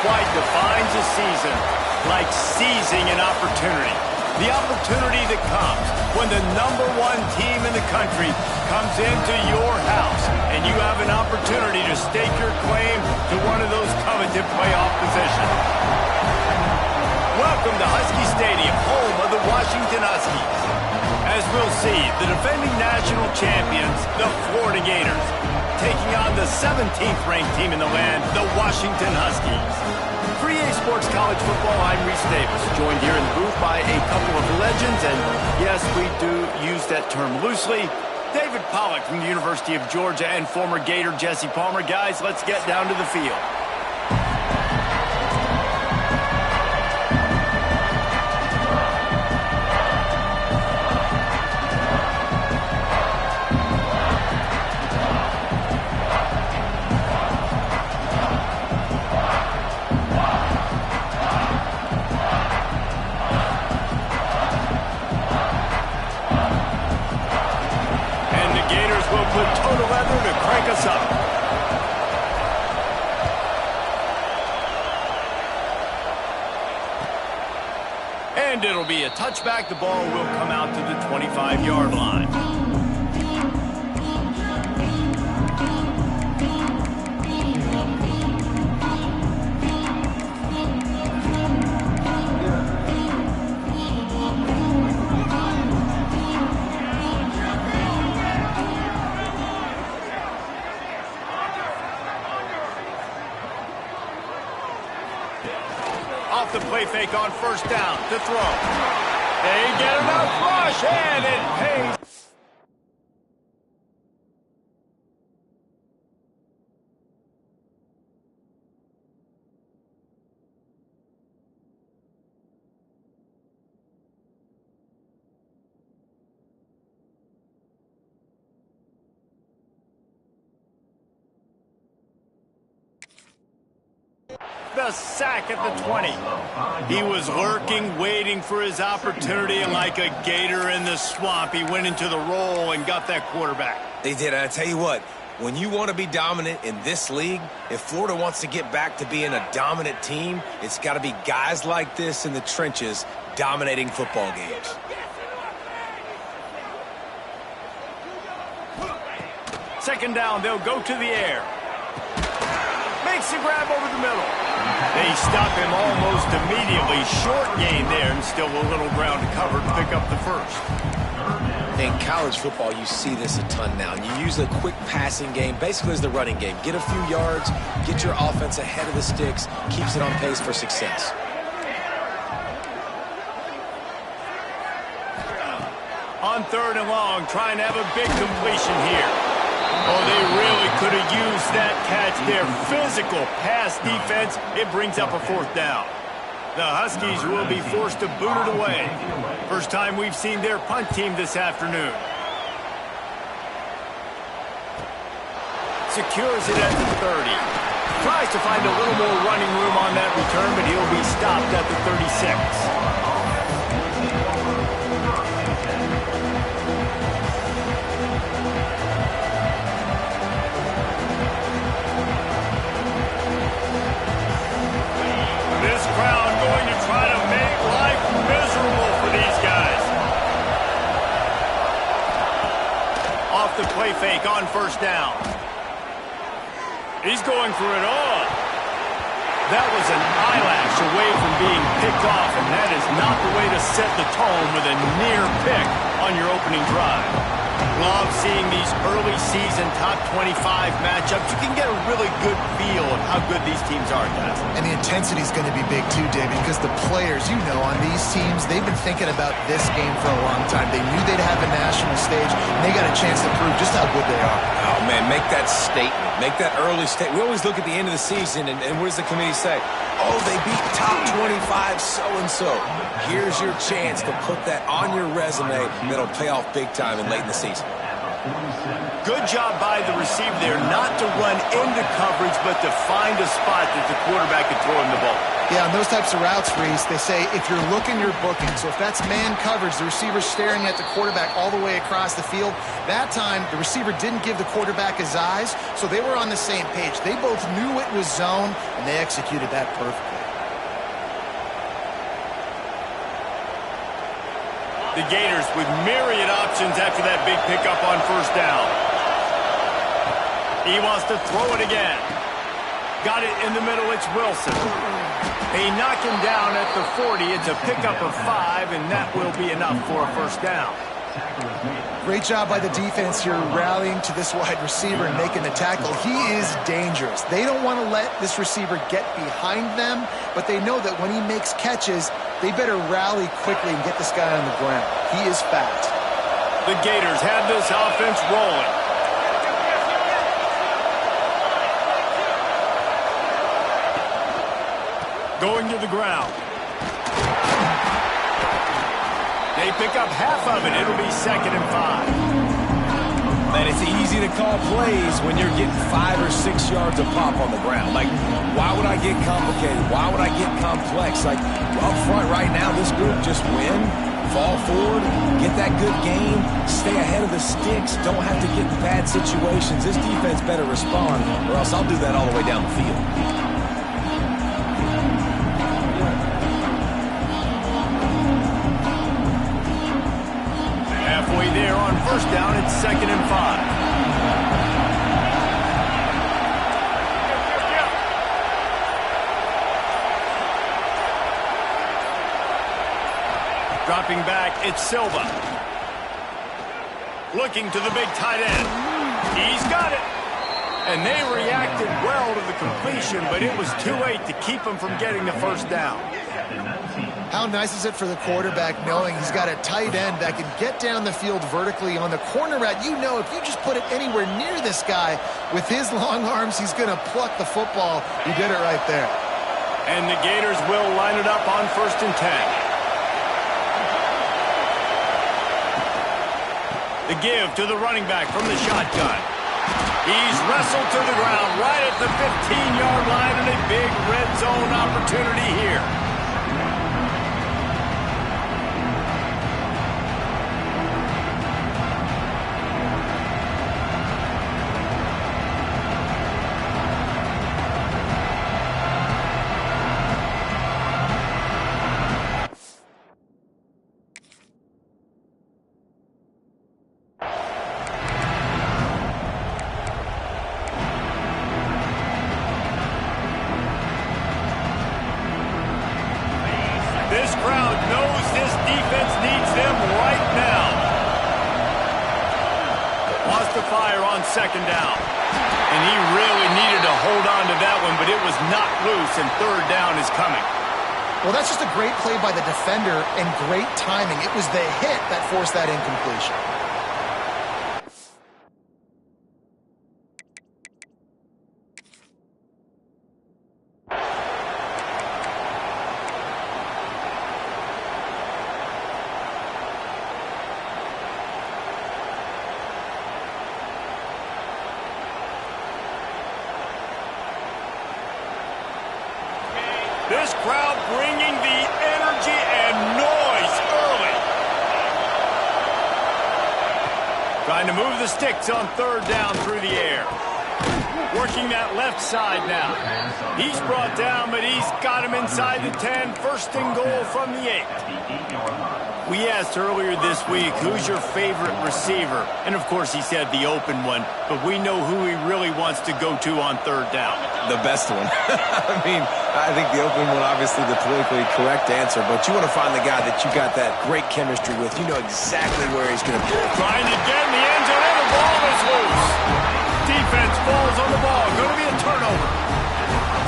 quite defines a season, like seizing an opportunity. The opportunity that comes when the #1 team in the country comes into your house and you have an opportunity to stake your claim to one of those coveted playoff positions. Welcome to Husky Stadium, home of the Washington Huskies. As we'll see, the defending national champions, the Florida Gators, taking on the 17th ranked team in the land, the Washington Huskies. For EA Sports College Football, I'm Reese Davis, joined here in the booth by a couple of legends, and yes, we do use that term loosely. David Pollack from the University of Georgia and former Gator Jesse Palmer. Guys, let's get down to the field. And it'll be a touchback. The ball will come out to the 25-yard line. Off the play fake on first down to throw. They get enough rush, and it pays. The sack at the 20. He was lurking, waiting for his opportunity, and like a gator in the swamp, he went into the roll and got that quarterback. They did, and I tell you what, when you want to be dominant in this league, if Florida wants to get back to being a dominant team, it's got to be guys like this in the trenches dominating football games. Second down, they'll go to the air. Makes the grab over the middle. They stop him almost immediately. Short gain there, and still a little ground to cover to pick up the first. In college football, you see this a ton now. You use a quick passing game, basically as the running game. Get a few yards, get your offense ahead of the sticks, keeps it on pace for success. On third and long, trying to have a big completion here. Oh, they really could have used that catch there. Physical pass defense. It brings up a fourth down. The Huskies will be forced to boot it away. First time we've seen their punt team this afternoon. Secures it at the 30. Tries to find a little more running room on that return, but he'll be stopped at the 36. The play fake on first down. He's going for it all. That was an eyelash away from being picked off, and that is not the way to set the tone with a near pick on your opening drive. Love seeing these early season top 25 matchups. You can get a really good feel of how good these teams are, guys. And the intensity is going to be big too, David, because the players, you know, on these teams, they've been thinking about this game for a long time. They knew they'd have a national stage, and they got a chance to prove just how good they are. Oh, man, make that statement. Make that early statement. We always look at the end of the season, and what does the committee say? Oh, they beat top 25 so-and-so. Here's your chance to put that on your resume that'll pay off big time and late in the season. Good job by the receiver there, not to run into coverage, but to find a spot that the quarterback could throw him the ball. Yeah, on those types of routes, Reese, they say if you're looking, you're booking. So if that's man coverage, the receiver's staring at the quarterback all the way across the field. That time, the receiver didn't give the quarterback his eyes, so they were on the same page. They both knew it was zone, and they executed that perfectly. The Gators with myriad options after that big pickup on first down. He wants to throw it again. Got it in the middle, it's Wilson. They knock him down at the 40. It's a pickup of 5, and that will be enough for a first down. Great job by the defense here rallying to this wide receiver and making the tackle. He is dangerous. They don't want to let this receiver get behind them, but they know that when he makes catches, they better rally quickly and get this guy on the ground. He is fast. The Gators have this offense rolling. Going to the ground. They pick up half of it. It'll be 2nd and 5. Man, it's easy to call plays when you're getting 5 or 6 yards of pop on the ground. Like, why would I get complicated? Why would I get complex? Like, up front right now, this group just win, fall forward, get that good game, stay ahead of the sticks, don't have to get in bad situations. This defense better respond, or else I'll do that all the way down the field. There on first down, it's 2nd and 5. Dropping back, it's Silva. Looking to the big tight end. He's got it. And they reacted well to the completion, but it was too late to keep him from getting the first down. How nice is it for the quarterback knowing he's got a tight end that can get down the field vertically on the corner route? You know if you just put it anywhere near this guy with his long arms, he's going to pluck the football. He did it right there. And the Gators will line it up on 1st and 10. The give to the running back from the shotgun. He's wrestled to the ground right at the 15-yard line, and a big red zone opportunity here. This crowd knows this defense needs them right now. Wants to fire on 2nd down. And he really needed to hold on to that one, but it was not loose, and 3rd down is coming. Well, that's just a great play by the defender and great timing. It was the hit that forced that incompletion. This crowd bringing the energy and noise early. Trying to move the sticks on 3rd down through the air. Working that left side now. He's brought down, but he's got him inside the 10. 1st and goal from the 8. We asked earlier this week, who's your favorite receiver? And, of course, he said the open one, but we know who he really wants to go to on 3rd down. The best one. I mean, I think the open one, obviously the politically correct answer, but you want to find the guy that you got that great chemistry with. You know exactly where he's going to be. Trying to get in the end zone, and the ball is loose. Defense falls on the ball. Going to be a turnover.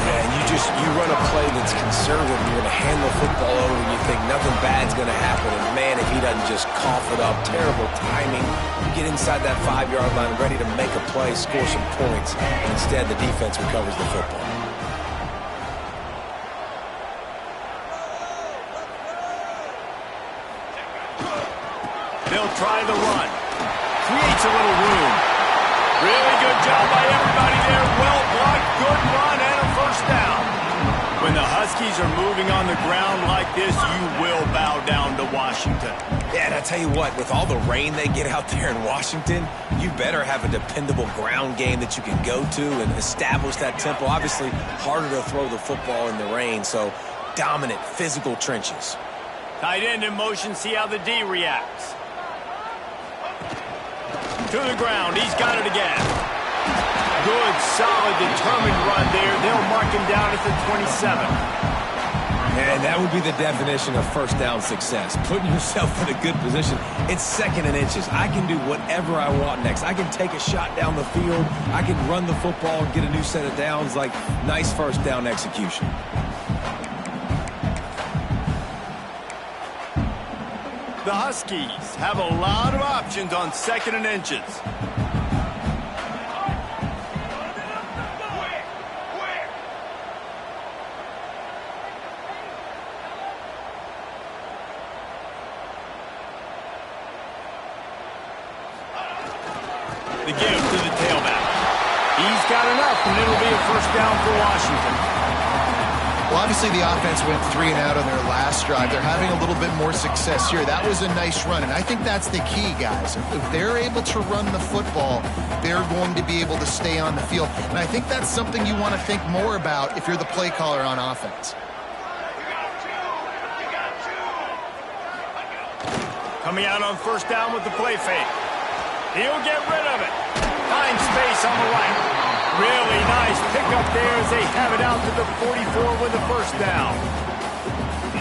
And you run a play that's conservative, you're going to hand the football over, and you think nothing bad's going to happen. And, man, if he doesn't just cough it up, terrible timing. You get inside that 5-yard line ready to make a play, score some points. And instead, the defense recovers the football. They'll try the run. Creates a little room. Really good job by everybody there. Well blocked, good run, and a first down. When the Huskies Huskies are moving on the ground like this, you will bow down to Washington. Yeah, and I tell you what, with all the rain they get out there in Washington, you better have a dependable ground game that you can go to and establish that tempo. Obviously, harder to throw the football in the rain, so dominant, physical trenches. Tight end in motion, see how the D reacts. To the ground, he's got it again. Good, solid, determined run there. They'll mark him down at the 27. And that would be the definition of first down success. Putting yourself in a good position. It's 2nd and inches. I can do whatever I want next. I can take a shot down the field. I can run the football and get a new set of downs. Like, nice first down execution. The Huskies have a lot of options on 2nd and inches. The give to the tailback. He's got enough, and it'll be a first down for Washington. Well, obviously the offense went 3 and out on their last drive. They're having a little bit more success here. That was a nice run, and I think that's the key, guys. If they're able to run the football, they're going to be able to stay on the field. And I think that's something you want to think more about if you're the play caller on offense. Coming out on first down with the play fake. He'll get rid of it. Finds space on the right. Really nice pickup there as they have it out to the 44 with a first down.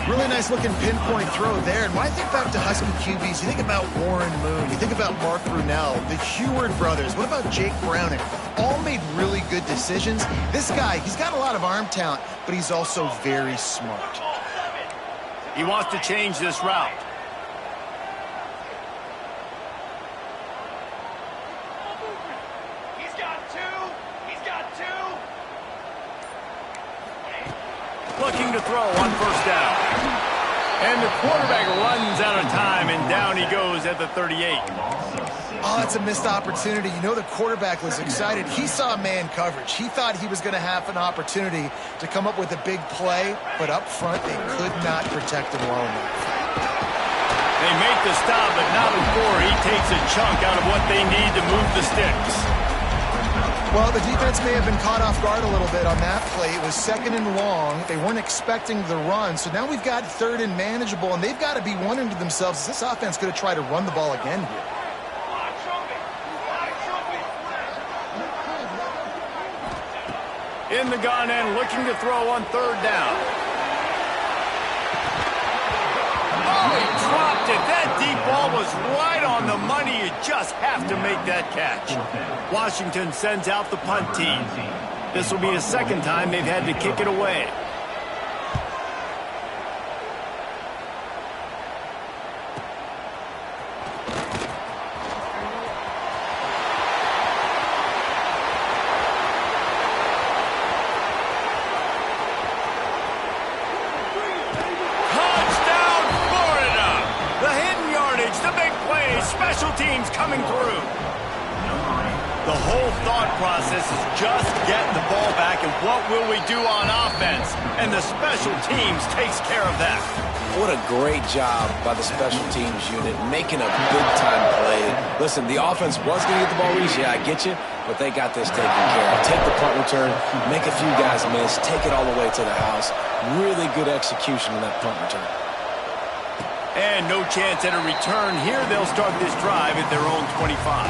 Really nice looking pinpoint throw there. And when I think back to Husky QBs, you think about Warren Moon, you think about Mark Brunell, the Heward brothers, what about Jake Browning? All made really good decisions. This guy, he's got a lot of arm talent, but he's also very smart. He wants to change this route. Looking to throw on first down. And the quarterback runs out of time, and down he goes at the 38. Oh, that's a missed opportunity. You know the quarterback was excited. He saw man coverage. He thought he was going to have an opportunity to come up with a big play, but up front they could not protect him well enough. They make the stop, but not before he takes a chunk out of what they need to move the sticks. Well, the defense may have been caught off guard a little bit on that play. It was 2nd and long. They weren't expecting the run. So now we've got 3rd and manageable, and they've got to be wondering to themselves, is this offense going to try to run the ball again here? In the gun and looking to throw on 3rd down. Oh, he dropped it. That deep ball was right on the money. You just have to make that catch. Washington sends out the punt team. This will be the 2nd time they've had to kick it away. Special teams coming through. The whole thought process is just getting the ball back and what will we do on offense? And the special teams takes care of that. What a great job by the special teams unit, making a big-time play. Listen, the offense was going to get the ball released. Yeah, I get you, but they got this taken care of. Take the punt return, make a few guys miss, take it all the way to the house. Really good execution on that punt return. And no chance at a return here. They'll start this drive at their own 25.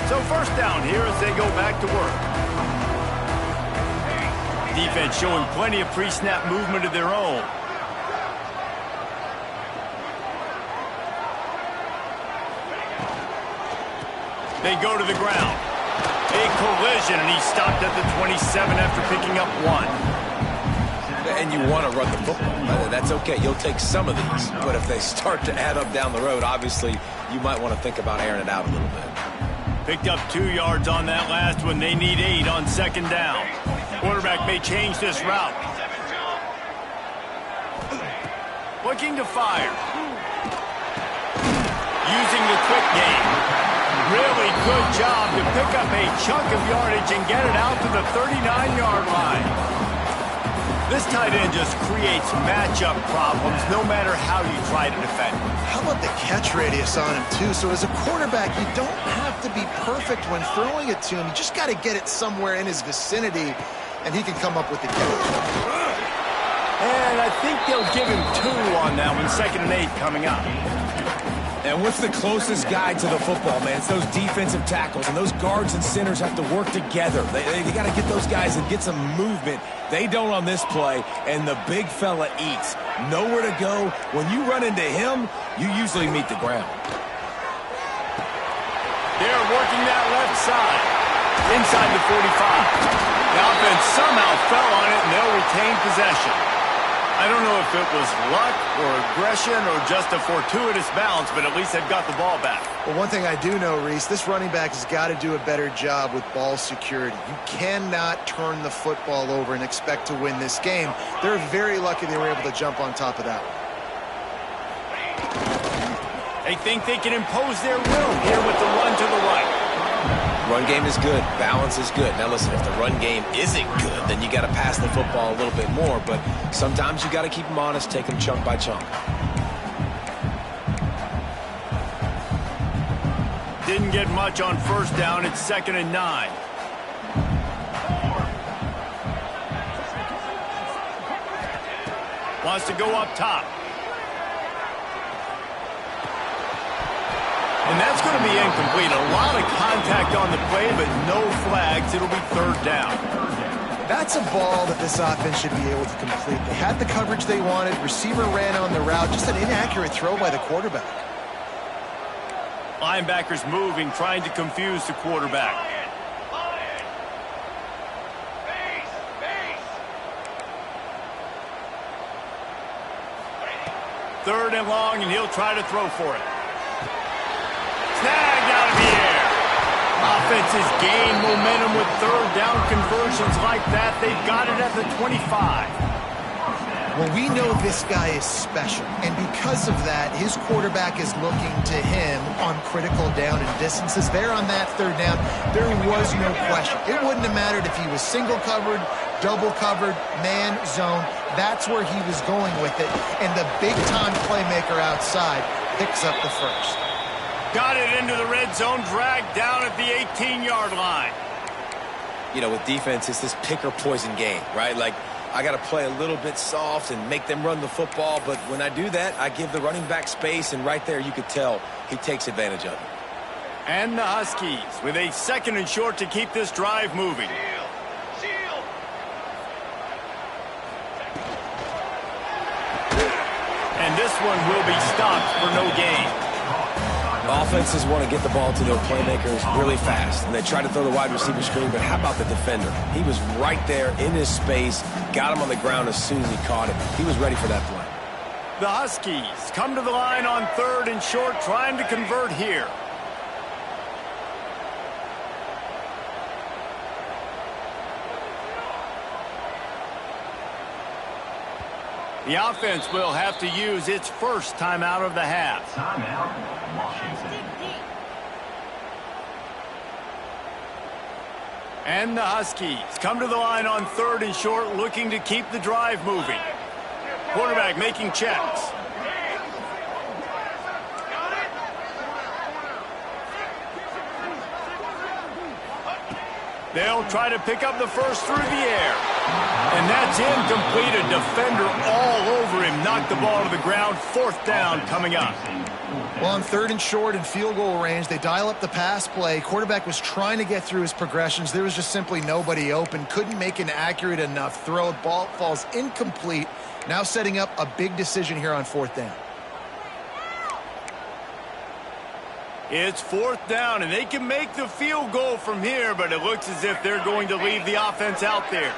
So first down here as they go back to work. Defense showing plenty of pre-snap movement of their own. They go to the ground. A collision, and he stopped at the 27 after picking up 1. And you want to run the football. That's okay. You'll take some of these. But if they start to add up down the road, obviously, you might want to think about airing it out a little bit. Picked up 2 yards on that last one. They need 8 on 2nd down. Quarterback may change this route. looking to fire. Using the quick game. Really good job to pick up a chunk of yardage and get it out to the 39-yard line. This tight end just creates matchup problems no matter how you try to defend him. How about the catch radius on him, too? So as a quarterback, you don't have to be perfect when throwing it to him. You just got to get it somewhere in his vicinity, and he can come up with the catch. And I think they'll give him 2 on that one, 2nd and 8 coming up. And what's the closest guy to the football, man? It's those defensive tackles, and those guards and centers have to work together. They got to get those guys and get some movement. They don't on this play, and the big fella eats. Nowhere to go. When you run into him, you usually meet the ground. They're working that left side. Inside the 45. The offense somehow fell on it, and they'll retain possession. I don't know if it was luck or aggression or just a fortuitous bounce, but at least they've got the ball back. Well, one thing I do know, Reese, this running back has got to do a better job with ball security. You cannot turn the football over and expect to win this game. They're very lucky they were able to jump on top of that one. They think they can impose their will here with the run to the right. Run game is good. Balance is good. Now, listen, if the run game isn't good, then you got to pass the football a little bit more. But sometimes you got to keep them honest, take them chunk by chunk. Didn't get much on 1st down. It's 2nd and 9. Wants to go up top. And that's going to be incomplete. A lot of contact on the play, but no flags. It'll be 3rd down. That's a ball that this offense should be able to complete. They had the coverage they wanted. Receiver ran on the route. Just an inaccurate throw by the quarterback. Linebackers moving, trying to confuse the quarterback. Third and long, and he'll try to throw for it. Snagged out of the air. Offenses gain momentum with 3rd down conversions like that. They've got it at the 25. Well, we know this guy is special, and because of that, his quarterback is looking to him on critical down and distances. There on that 3rd down, there was no question. It wouldn't have mattered if he was single covered, double covered, man, zone. That's where he was going with it, and the big-time playmaker outside picks up the first. Got it into the red zone, dragged down at the 18-yard line. You know, with defense, it's this pick-or-poison game, right? Like, I got to play a little bit soft and make them run the football, but when I do that, I give the running back space, and right there you could tell he takes advantage of it. And the Huskies with a 2nd and short to keep this drive moving. And this one will be stopped for no gain. Offenses want to get the ball to their playmakers really fast, and they try to throw the wide receiver screen, but how about the defender? He was right there in his space, got him on the ground as soon as he caught it. He was ready for that play. The Huskies come to the line on 3rd and short, trying to convert here. The offense will have to use its first timeout of the half. Timeout, Washington. And the Huskies come to the line on 3rd and short, looking to keep the drive moving. Quarterback making checks. They'll try to pick up the first through the air. And that's incomplete. A defender all over him. Knocked the ball to the ground. 4th down coming up. Well, on 3rd and short and field goal range, they dial up the pass play. Quarterback was trying to get through his progressions. There was just simply nobody open. Couldn't make an accurate enough throw. Ball falls incomplete. Now setting up a big decision here on 4th down. It's 4th down, and they can make the field goal from here, but it looks as if they're going to leave the offense out there.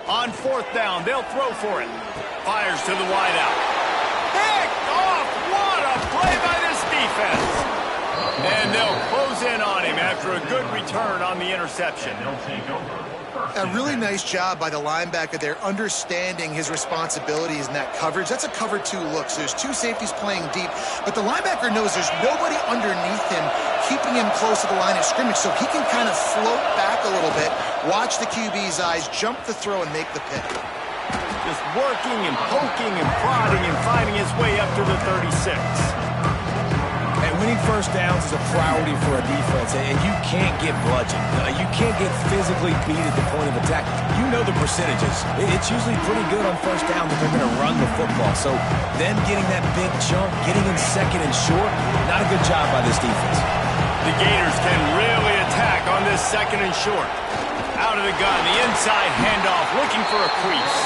On 4th down, they'll throw for it. Fires to the wideout. Picked off! What a play by this defense! And they'll close in on him after after a good return on the interception. They'll take over. A really nice job by the linebacker there, understanding his responsibilities in that coverage. That's a cover 2 look, so there's 2 safeties playing deep, but the linebacker knows there's nobody underneath him keeping him close to the line of scrimmage, so he can kind of float back a little bit, watch the QB's eyes, jump the throw, and make the pick. Just working and poking and prodding and finding his way up to the 36. And winning first downs is a priority for a defense, and you can't get bludgeoned. You can't get physically beat at the point of attack. You know the percentages. It's usually pretty good on first down that they're going to run the football. So them getting that big chunk, getting in second and short, not a good job by this defense. The Gators can really attack on this second and short. Out of the gun, the inside handoff, looking for a crease.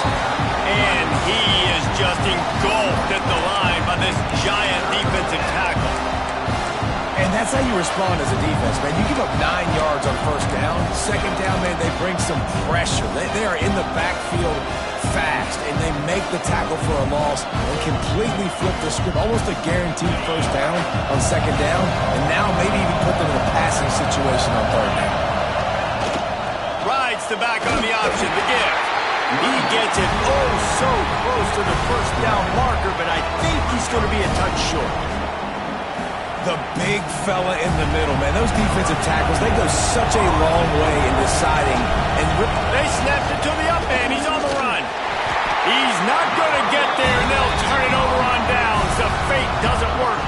And he is just engulfed at the line by this giant defensive tackle. And that's how you respond as a defense, man. You give up 9 yards on first down. Second down, man, they bring some pressure. They are in the backfield fast, and they make the tackle for a loss and completely flip the script. Almost a guaranteed first down on second down, and now maybe even put them in a passing situation on third down. Rides the back on the option, the give. He gets it oh so close to the first down marker, but I think he's going to be a touch short. The big fella in the middle, man. Those defensive tackles, they go such a long way in deciding. And they snapped it to the up man. He's on the run. He's not going to get there, and they'll turn it over on downs. The fake doesn't work.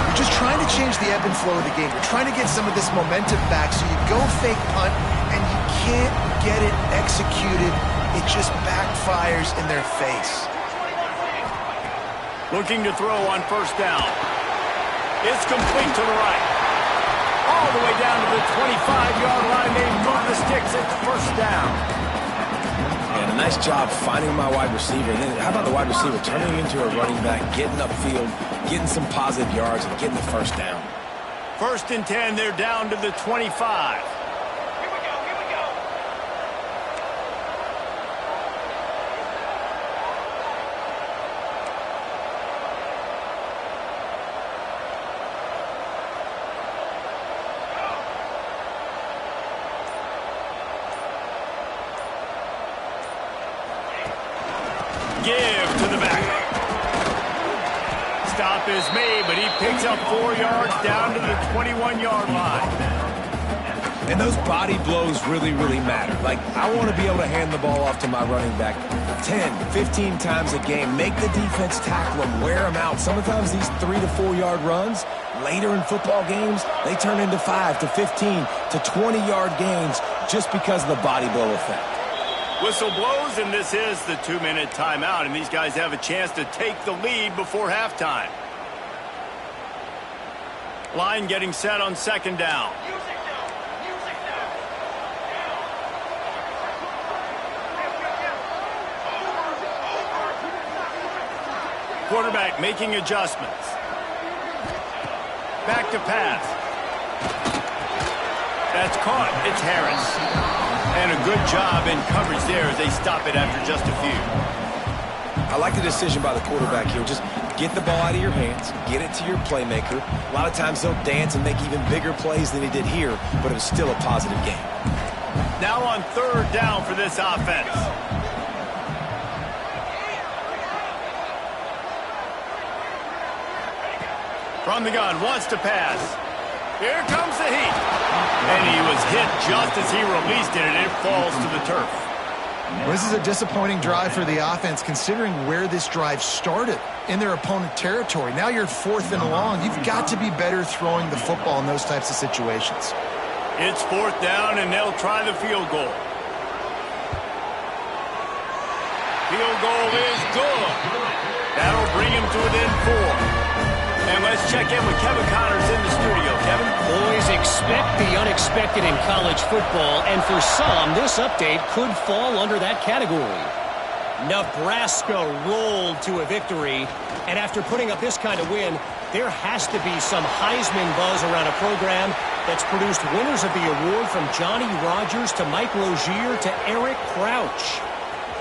You're just trying to change the ebb and flow of the game. You're trying to get some of this momentum back, so you go fake punt, and you can't get it executed. It just backfires in their face. Looking to throw on first down. It's complete to the right. All the way down to the 25-yard line. They move the sticks at first down. And a nice job finding my wide receiver. And then how about the wide receiver turning into a running back, getting upfield, getting some positive yards, and getting the first down. 1st and 10, they're down to the 25. Give to the back. Stop is made, but he picks up 4 yards down to the 21-yard line. And those body blows really, really matter. Like, I want to be able to hand the ball off to my running back 10, 15 times a game. Make the defense tackle them, wear them out. Sometimes these 3 to 4 yard runs, later in football games, they turn into 5 to 15 to 20-yard gains just because of the body blow effect. Whistle blows, and this is the 2-minute timeout, and these guys have a chance to take the lead before halftime. Line getting set on second down. Quarterback making adjustments. Back to pass. That's caught. It's Harris. And a good job in coverage there as they stop it after just a few. I like the decision by the quarterback here. Just get the ball out of your hands, get it to your playmaker. A lot of times they'll dance and make even bigger plays than he did here, but it was still a positive game. Now on third down for this offense. From the gun, wants to pass. Here comes the heat. And he was hit just as he released it, and it falls to the turf. Well, this is a disappointing drive for the offense, considering where this drive started in their opponent territory. Now you're 4th and long. You've got to be better throwing the football in those types of situations. It's 4th down, and they'll try the field goal. Field goal is good. That'll bring him to within 4. And let's check in with Kevin Connors in the studio. Kevin? Boys, expect the unexpected in college football, and for some, this update could fall under that category. Nebraska rolled to a victory, and after putting up this kind of win, there has to be some Heisman buzz around a program that's produced winners of the award from Johnny Rodgers to Mike Rozier to Eric Crouch.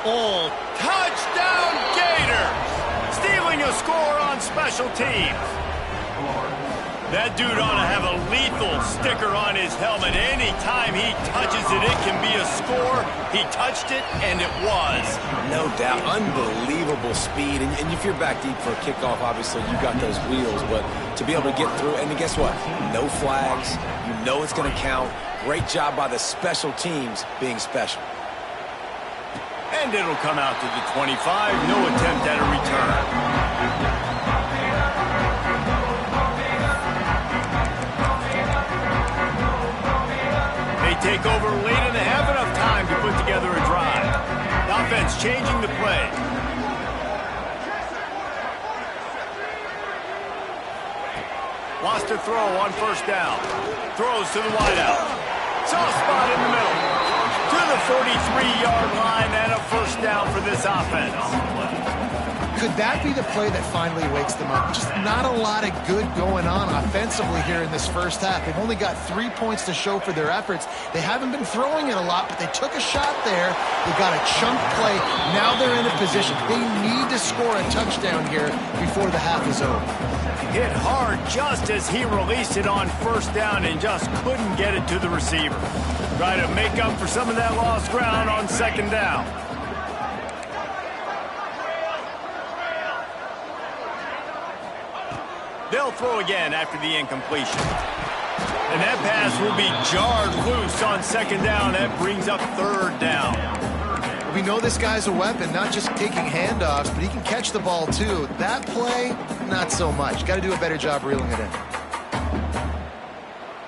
All touchdown Gators! Stealing a score on special teams. That dude ought to have a lethal sticker on his helmet. Anytime he touches it, it can be a score. He touched it, and it was. No doubt. Unbelievable speed. And if you're back deep for a kickoff, obviously you got those wheels. But to be able to get through, and guess what? No flags. You know it's going to count. Great job by the special teams being special. And it'll come out to the 25. No attempt at a return. Take over late in the half, enough time to put together a drive. The offense changing the play. Wants to throw on first down. Throws to the wideout. Soft spot in the middle. To the 43-yard line and a first down for this offense. Could that be the play that finally wakes them up? Just not a lot of good going on offensively here in this first half. They've only got 3 points to show for their efforts. They haven't been throwing it a lot, but they took a shot there. They got a chunk play. Now they're in a position. They need to score a touchdown here before the half is over. Hit hard just as he released it on first down and just couldn't get it to the receiver. Try to make up for some of that lost ground on second down. They'll throw again after the incompletion. And that pass will be jarred loose on second down. That brings up third down. We know this guy's a weapon, not just taking handoffs, but he can catch the ball too. That play, not so much. Got to do a better job reeling it in.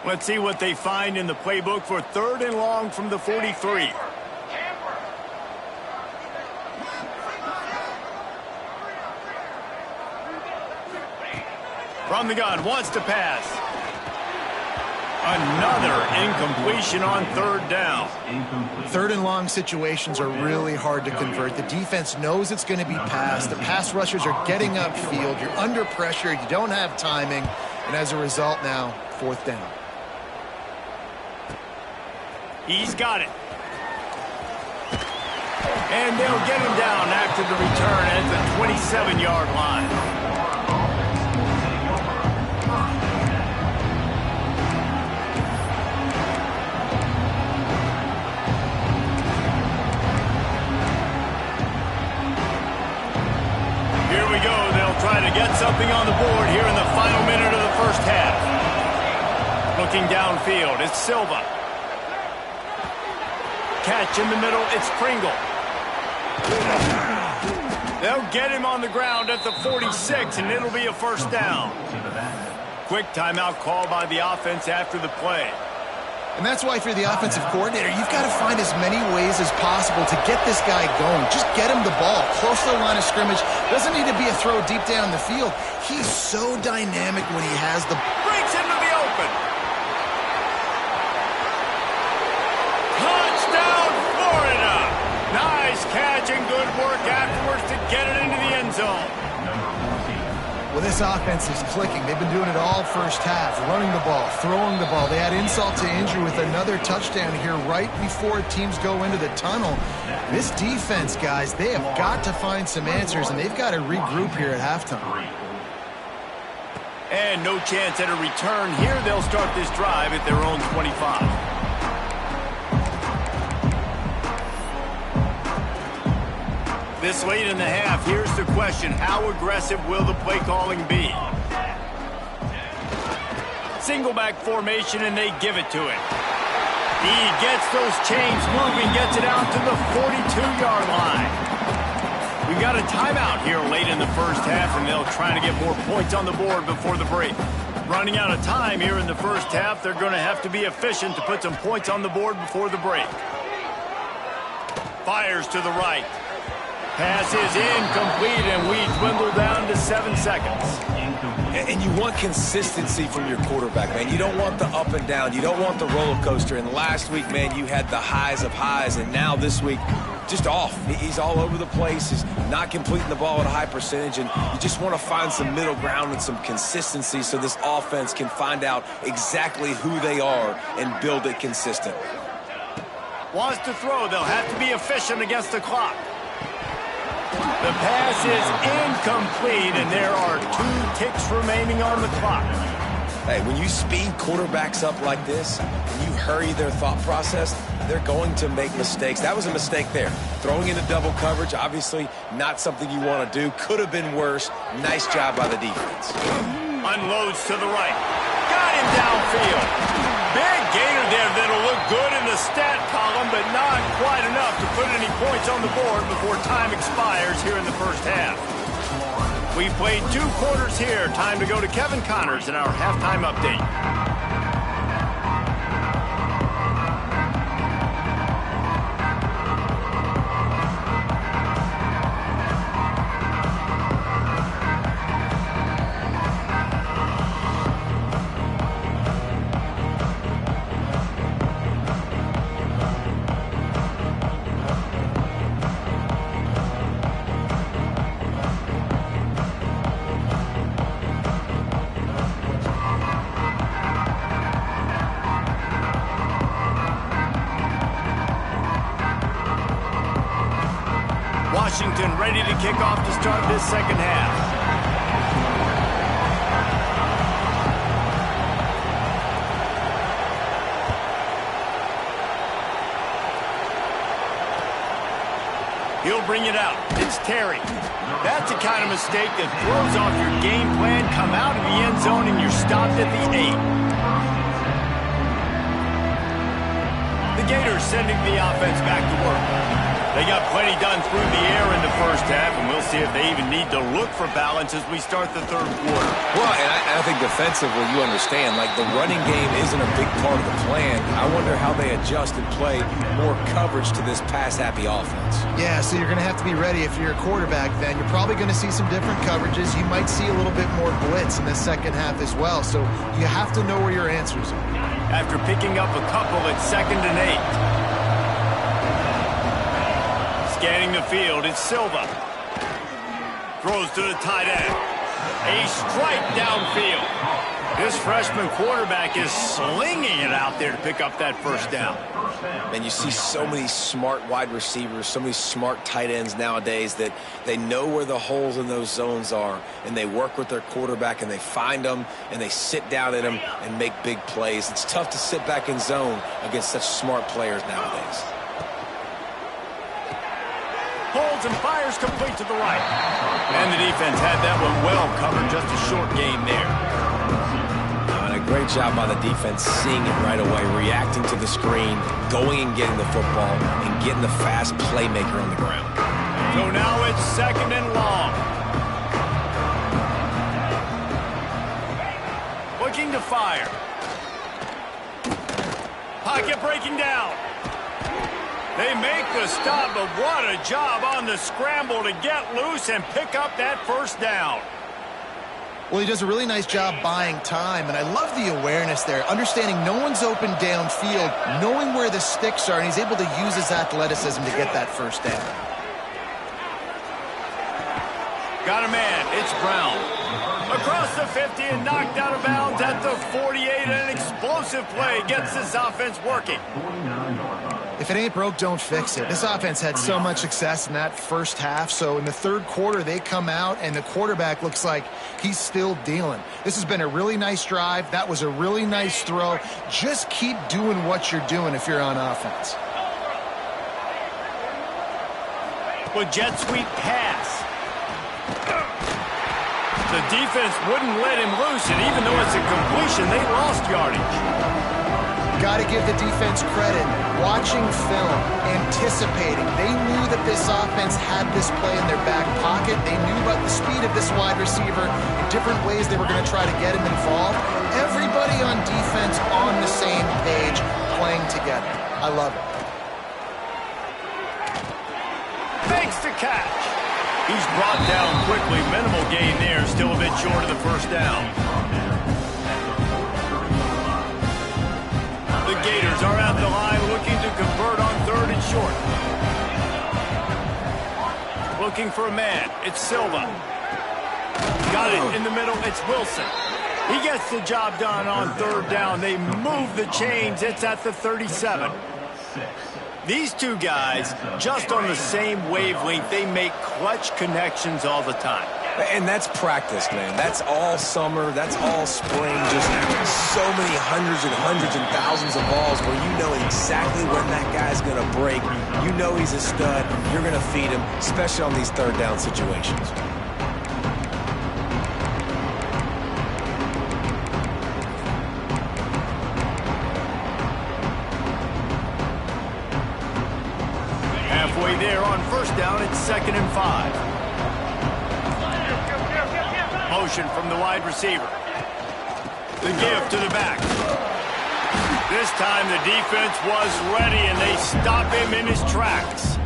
Let's see what they find in the playbook for third and long from the 43. From the gun, wants to pass. Another incompletion on third down. Third and long situations are really hard to convert. The defense knows it's going to be passed. The pass rushers are getting upfield. You're under pressure. You don't have timing. And as a result now, fourth down. He's got it. And they'll get him down after the return at the 27-yard line. Trying to get something on the board here in the final minute of the first half. Looking downfield, it's Silva. Catch in the middle, it's Pringle. They'll get him on the ground at the 46, and it'll be a first down. Quick timeout call by the offense after the play. And that's why if you're the offensive coordinator, you've got to find as many ways as possible to get this guy going. Just get him the ball close to the line of scrimmage. Doesn't need to be a throw deep down the field. He's so dynamic when he has the... Breaks into the open. Touchdown, Florida. Nice catch and good work afterwards to get it into the end zone. Well, this offense is clicking. They've been doing it all first half, running the ball, throwing the ball. They had insult to injury with another touchdown here right before teams go into the tunnel. This defense, guys, they have got to find some answers, and they've got to regroup here at halftime. And no chance at a return here. They'll start this drive at their own 25. This late in the half, here's the question. How aggressive will the play calling be? Single back formation, and they give it to him. He gets those chains moving, gets it out to the 42-yard line. We've got a timeout here late in the first half, and they'll try to get more points on the board before the break. Running out of time here in the first half, they're going to have to be efficient to put some points on the board before the break. Fires to the right. Pass is incomplete, and we dwindle down to 7 seconds. And you want consistency from your quarterback, man. You don't want the up and down. You don't want the roller coaster. And last week, man, you had the highs of highs, and now this week, just off. He's all over the place. He's not completing the ball at a high percentage, and you just want to find some middle ground and some consistency so this offense can find out exactly who they are and build it consistent. Wants to throw. They'll have to be efficient against the clock. The pass is incomplete, and there are 2 ticks remaining on the clock. Hey, when you speed quarterbacks up like this, and you hurry their thought process, they're going to make mistakes. That was a mistake there. Throwing into double coverage, obviously not something you want to do. Could have been worse. Nice job by the defense. Unloads to the right. Got him downfield. Big gainer there that'll look good in the stat column, but not quite enough to put any points on the board before time expires here in the first half. We played 2 quarters here. Time to go to Kevin Connors in our halftime update. Washington ready to kick off to start this second half. He'll bring it out. It's Terry. That's the kind of mistake that throws off your game plan. Come out of the end zone and you're stopped at the 8. The Gators sending the offense back to work. They got plenty done through the air in the first half, and we'll see if they even need to look for balance as we start the third quarter. Well, and I think defensively, you understand, like the running game isn't a big part of the plan. I wonder how they adjust and play more coverage to this pass-happy offense. Yeah, so you're going to have to be ready if you're a quarterback then. You're probably going to see some different coverages. You might see a little bit more blitz in the second half as well, so you have to know where your answers are. After picking up a couple at 2nd and 8. Scanning the field, it's Silva. Throws to the tight end. A strike downfield. This freshman quarterback is slinging it out there to pick up that first down. And you see so many smart wide receivers, so many smart tight ends nowadays that they know where the holes in those zones are, and they work with their quarterback, and they find them, and they sit down in them and make big plays. It's tough to sit back in zone against such smart players nowadays. Holds and fires complete to the right. And the defense had that one well covered. Just a short game there. And a great job by the defense seeing it right away, reacting to the screen, going and getting the football, and getting the fast playmaker on the ground. So now it's 2nd and long. Looking to fire. Pocket breaking down. They make the stop, but what a job on the scramble to get loose and pick up that first down. Well, he does a really nice job buying time, and I love the awareness there, understanding no one's open downfield, knowing where the sticks are, and he's able to use his athleticism to get that first down. Got a man. It's Brown. Across the 50 and knocked out of bounds at the 48. An explosive play gets this offense working. If it ain't broke, don't fix it. This offense had so much success in that first half, so in the third quarter, they come out, and the quarterback looks like he's still dealing. This has been a really nice drive. That was a really nice throw. Just keep doing what you're doing if you're on offense. With jet sweep pass. The defense wouldn't let him loose, and even though it's a completion, they lost yardage. Got to give the defense credit. Watching film, anticipating. They knew that this offense had this play in their back pocket. They knew about the speed of this wide receiver in different ways they were going to try to get him involved. Everybody on defense on the same page, playing together. I love it. Makes the catch. He's brought down quickly. Minimal gain there. Still a bit short of the first down. The Gators are at the line looking to convert on 3rd and short. Looking for a man. It's Silva. Got it in the middle. It's Wilson. He gets the job done on 3rd down. They move the chains. It's at the 37. These two guys, just on the same wavelength, they make clutch connections all the time. And that's practice, man. That's all summer. That's all spring. Just so many hundreds and thousands of balls where you know exactly when that guy's going to break. You know he's a stud. You're going to feed him, especially on these third down situations. Halfway there on first down, it's 2nd and 5. Motion from the wide receiver. The give to the back. This time the defense was ready, and they stop him in his tracks.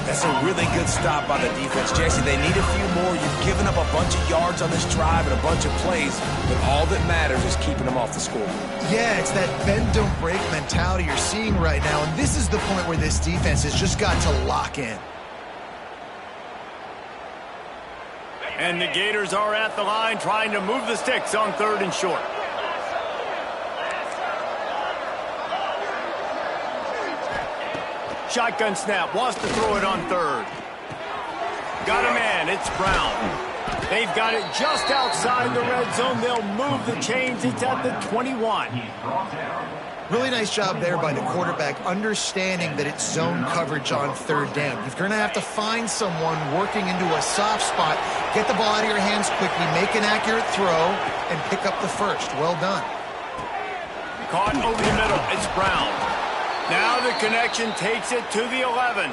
That's a really good stop by the defense, Jesse. They need a few more. You've given up a bunch of yards on this drive and a bunch of plays, but all that matters is keeping them off the scoreboard. Yeah, it's that bend, don't break mentality you're seeing right now, and this is the point where this defense has just got to lock in. And the Gators are at the line trying to move the sticks on 3rd and short. Shotgun snap, wants to throw it on 3rd. Got a man, it's Brown. They've got it just outside the red zone. They'll move the chains. It's at the 21. Really nice job there by the quarterback, understanding that it's zone coverage on 3rd down. You're going to have to find someone working into a soft spot, get the ball out of your hands quickly, make an accurate throw, and pick up the first. Well done. Caught over the middle. It's Brown. Now the connection takes it to the 11.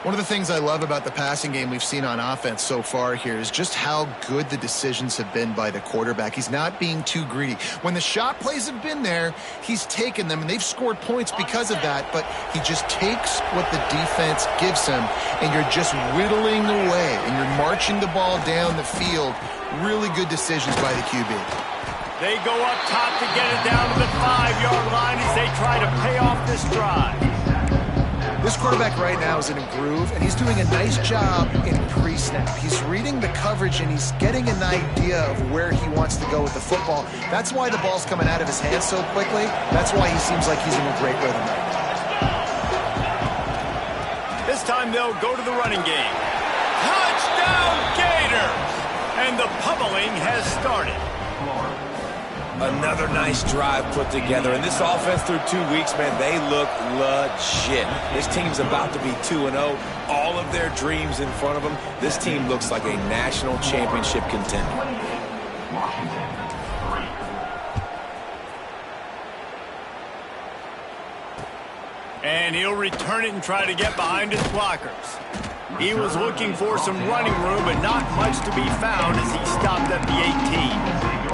One of the things I love about the passing game we've seen on offense so far here is just how good the decisions have been by the quarterback. He's not being too greedy. When the shot plays have been there, he's taken them, and they've scored points because of that, but he just takes what the defense gives him, and you're just whittling away, and you're marching the ball down the field. Really good decisions by the QB. They go up top to get it down to the 5-yard line as they try to pay off this drive. This quarterback right now is in a groove, and he's doing a nice job in pre-snap. He's reading the coverage, and he's getting an idea of where he wants to go with the football. That's why the ball's coming out of his hands so quickly. That's why he seems like he's in a great rhythm right now. This time they'll go to the running game. Touchdown, Gators! And the pummeling has started. Another nice drive put together. And this offense through 2 weeks, man, they look legit. This team's about to be 2-0. All of their dreams in front of them. This team looks like a national championship contender. And he'll return it and try to get behind his blockers. He was looking for some running room, but not much to be found as he stopped at the 18.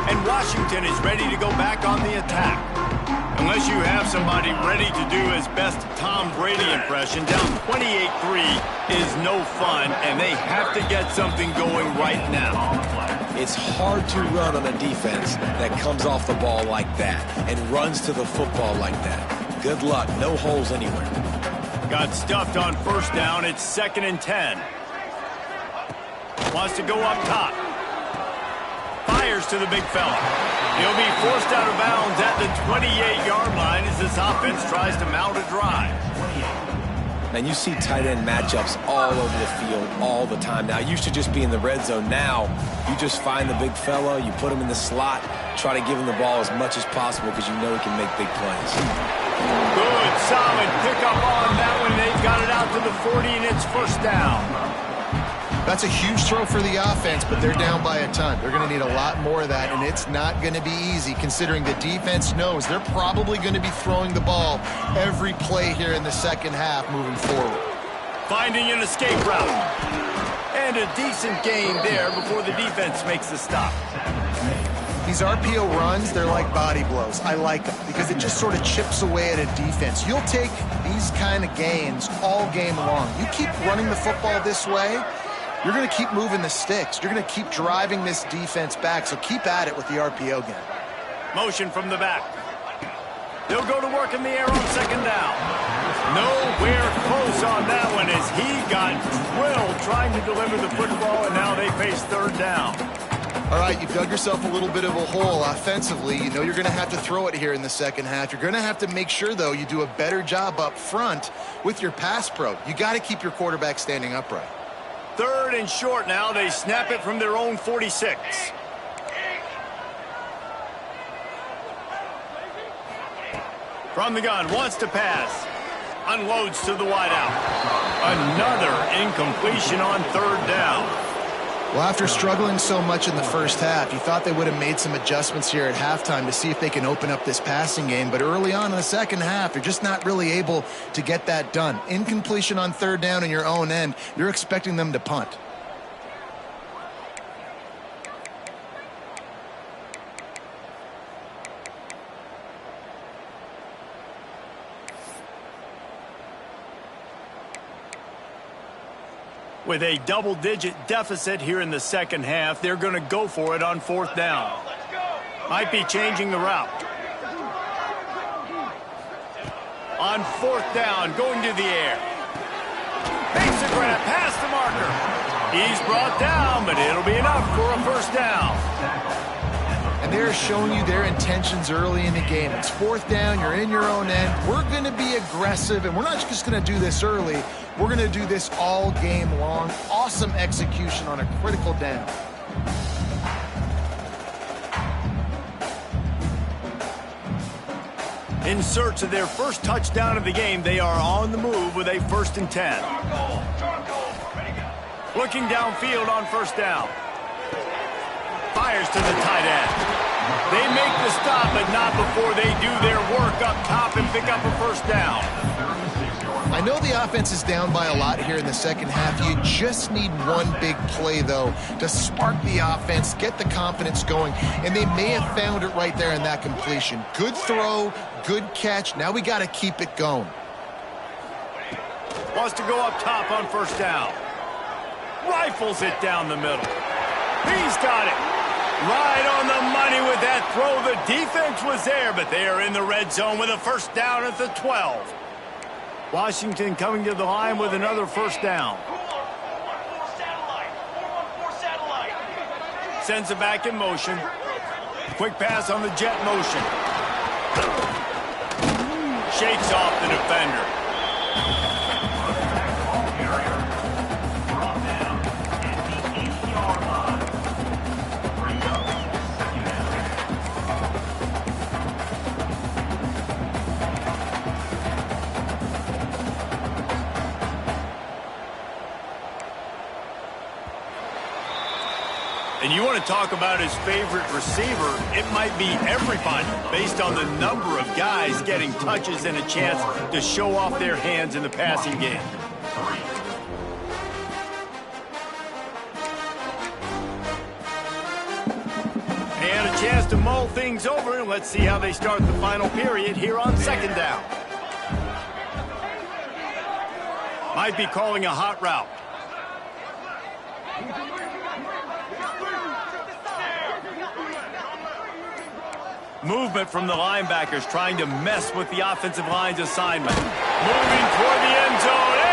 And Washington is ready to go back on the attack. Unless you have somebody ready to do his best Tom Brady impression, down 28-3 is no fun, and they have to get something going right now. It's hard to run on a defense that comes off the ball like that and runs to the football like that. Good luck. No holes anywhere. Got stuffed on first down. It's 2nd and 10. Wants to go up top. Fires to the big fella. He'll be forced out of bounds at the 28-yard line as this offense tries to mount a drive. And you see tight end matchups all over the field all the time now. It used to just be in the red zone. Now you just find the big fella, you put him in the slot, try to give him the ball as much as possible because you know he can make big plays. Good, solid pickup on that one. They've got it out to the 40, and it's first down. That's a huge throw for the offense, but they're down by a ton. They're going to need a lot more of that, and it's not going to be easy considering the defense knows they're probably going to be throwing the ball every play here in the second half moving forward. Finding an escape route. And a decent gain there before the defense makes the stop. These RPO runs, they're like body blows. I like them because it just sort of chips away at a defense. You'll take these kind of gains all game long. You keep running the football this way, you're going to keep moving the sticks. You're going to keep driving this defense back, so keep at it with the RPO game. Motion from the back. They'll go to work in the air on second down. Nowhere close on that one as he got drilled trying to deliver the football, and now they face third down. All right, you've dug yourself a little bit of a hole offensively. You know you're going to have to throw it here in the second half. You're going to have to make sure, though, you do a better job up front with your pass pro. You got to keep your quarterback standing upright. 3rd and short now. They snap it from their own 46. From the gun, wants to pass. Unloads to the wideout. Another incompletion on 3rd down. Well, after struggling so much in the first half, you thought they would have made some adjustments here at halftime to see if they can open up this passing game. But early on in the second half, you're just not really able to get that done. Incompletion on 3rd down in your own end, you're expecting them to punt. With a double-digit deficit here in the second half, they're going to go for it on 4th down. Might be changing the route. On 4th down, going to the air. Makes a grab, past the marker. He's brought down, but it'll be enough for a 1st down. And they're showing you their intentions early in the game. It's 4th down, you're in your own end. We're going to be aggressive, and we're not just going to do this early. We're going to do this all game long. Awesome execution on a critical down. In search of their first touchdown of the game, they are on the move with a 1st and 10. Looking downfield on 1st down. Fires to the tight end. They make the stop, but not before they do their work up top and pick up a 1st down. I know the offense is down by a lot here in the second half. You just need one big play, though, to spark the offense, get the confidence going, and they may have found it right there in that completion. Good throw, good catch. Now we got to keep it going. Wants to go up top on 1st down. Rifles it down the middle. He's got it. Right on the money with that throw. The defense was there, but they are in the red zone with a 1st down at the 12. Washington coming to the line with another 1st down. Sends it back in motion. Quick pass on the jet motion. Shakes off the defender. And you want to talk about his favorite receiver, it might be everybody, based on the number of guys getting touches and a chance to show off their hands in the passing game. And a chance to mull things over. Let's see how they start the final period here on 2nd down. Might be calling a hot route. Movement from the linebackers trying to mess with the offensive line's assignment. Moving toward the end zone.